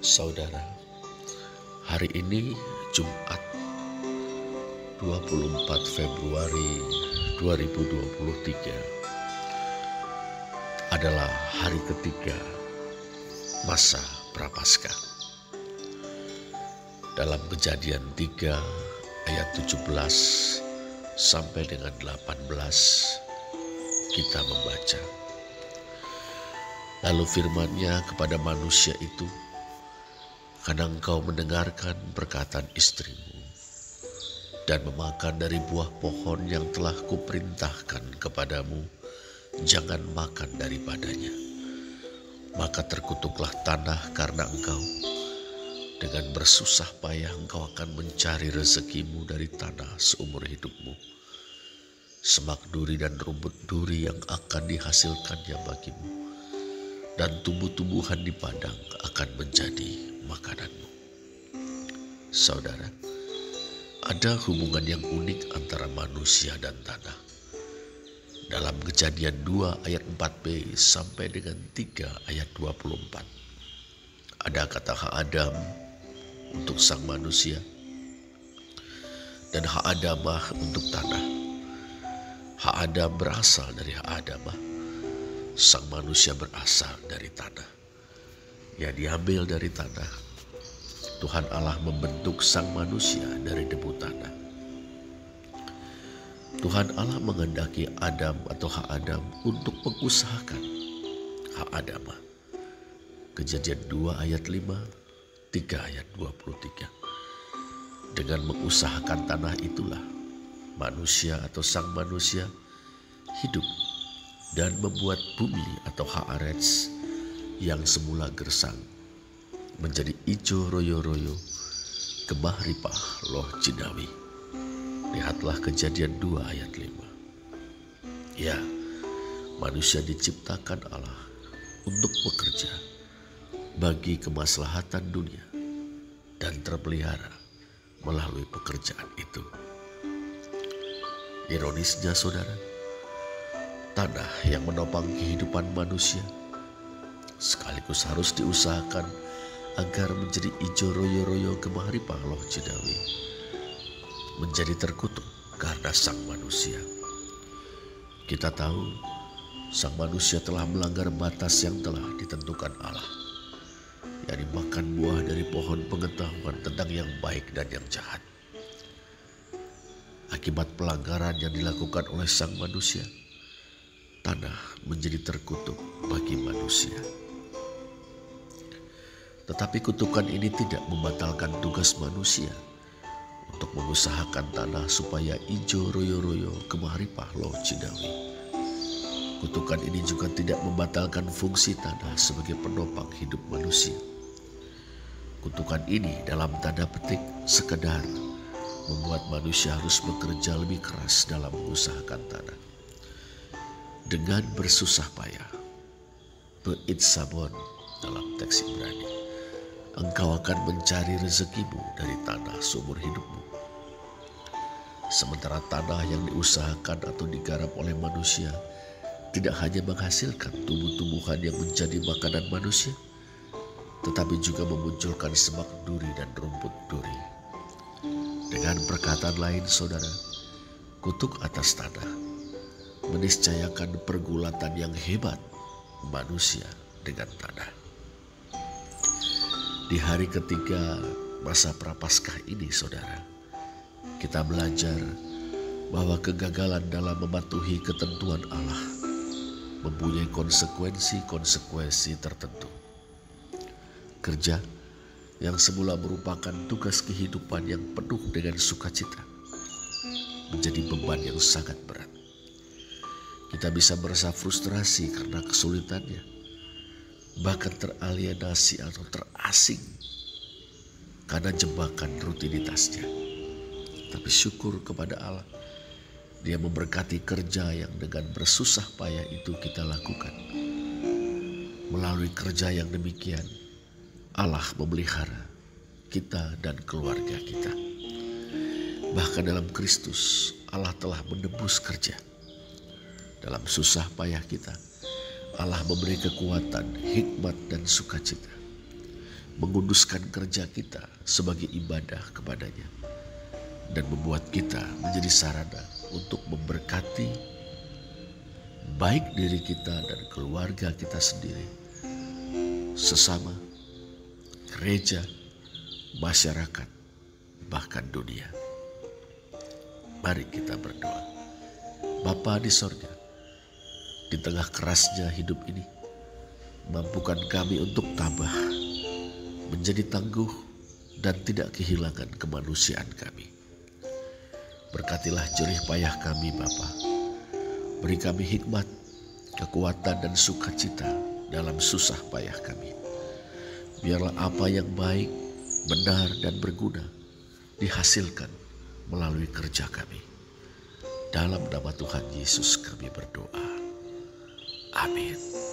Saudara, hari ini Jumat 24 Februari 2023 adalah hari ketiga masa Prapaskah. Dalam Kejadian 3 ayat 17 sampai dengan 18 kita membaca. Lalu firman-Nya kepada manusia itu, karena engkau mendengarkan perkataan istrimu dan memakan dari buah pohon yang telah kuperintahkan kepadamu, jangan makan daripadanya. Maka terkutuklah tanah karena engkau. Dengan bersusah payah engkau akan mencari rezekimu dari tanah seumur hidupmu. Semak duri dan rumput duri yang akan dihasilkannya bagimu, dan tumbuh-tumbuhan di padang akan menjadi makananmu. Saudara, ada hubungan yang unik antara manusia dan tanah. Dalam Kejadian 2 ayat 4b sampai dengan 3 ayat 24. Ada kata hak Adam untuk sang manusia dan hak Adamah untuk tanah. Hak Adam berasal dari hak Adamah. Sang manusia berasal dari tanah. Ya, diambil dari tanah. Tuhan Allah membentuk sang manusia dari debu tanah. Tuhan Allah menghendaki Adam atau hak Adam untuk mengusahakan hak Adamah. Kejadian 2 ayat 5, 3 ayat 23. Dengan mengusahakan tanah itulah manusia atau sang manusia hidup dan membuat bumi atau Haaretz yang semula gersang menjadi ijo royo-royo, gemah ripah loh Jinawi. Lihatlah Kejadian 2 ayat 5. Ya, manusia diciptakan Allah untuk bekerja bagi kemaslahatan dunia dan terpelihara melalui pekerjaan itu. Ironisnya saudara, tanah yang menopang kehidupan manusia sekaligus harus diusahakan agar menjadi ijo royo-royo gemah ripah loh Jinawi, menjadi terkutuk karena sang manusia. Kita tahu sang manusia telah melanggar batas yang telah ditentukan Allah, yakni makan buah dari pohon pengetahuan tentang yang baik dan yang jahat. Akibat pelanggaran yang dilakukan oleh sang manusia, tanah menjadi terkutuk bagi manusia. Tetapi kutukan ini tidak membatalkan tugas manusia untuk mengusahakan tanah supaya ijo royo-royo gemah ripah loh Jinawi. Kutukan ini juga tidak membatalkan fungsi tanah sebagai penopang hidup manusia. Kutukan ini dalam tanda petik sekedar membuat manusia harus bekerja lebih keras dalam mengusahakan tanah. Dengan bersusah payah, beitsabon dalam teks Ibrani, engkau akan mencari rezekimu dari tanah seumur hidupmu. Sementara tanah yang diusahakan atau digarap oleh manusia tidak hanya menghasilkan tumbuh-tumbuhan yang menjadi makanan manusia, tetapi juga memunculkan semak duri dan rumput duri. Dengan perkataan lain saudara, kutuk atas tanah meniscayakan pergulatan yang hebat manusia dengan tanah. Di hari ketiga masa Prapaskah ini saudara, kita belajar bahwa kegagalan dalam mematuhi ketentuan Allah mempunyai konsekuensi tertentu. Kerja yang semula merupakan tugas kehidupan yang penuh dengan sukacita menjadi beban yang sangat berat. Kita bisa merasa frustrasi karena kesulitannya, bahkan teralienasi atau terasing karena jebakan rutinitasnya. Tapi syukur kepada Allah, Dia memberkati kerja yang dengan bersusah payah itu kita lakukan. Melalui kerja yang demikian, Allah memelihara kita dan keluarga kita. Bahkan dalam Kristus, Allah telah menebus kerja. Dalam susah payah kita, Allah memberi kekuatan, hikmat dan sukacita. menguduskan kerja kita sebagai ibadah kepadanya, dan membuat kita menjadi sarana untuk memberkati baik diri kita dan keluarga kita sendiri, sesama, gereja, masyarakat, bahkan dunia. Mari kita berdoa. Bapa di sorga, di tengah kerasnya hidup ini, mampukan kami untuk tabah, menjadi tangguh dan tidak kehilangan kemanusiaan kami. Berkatilah jerih payah kami Bapa. Beri kami hikmat, kekuatan dan sukacita dalam susah payah kami. Biarlah apa yang baik, benar dan berguna dihasilkan melalui kerja kami. Dalam nama Tuhan Yesus kami berdoa. Amin.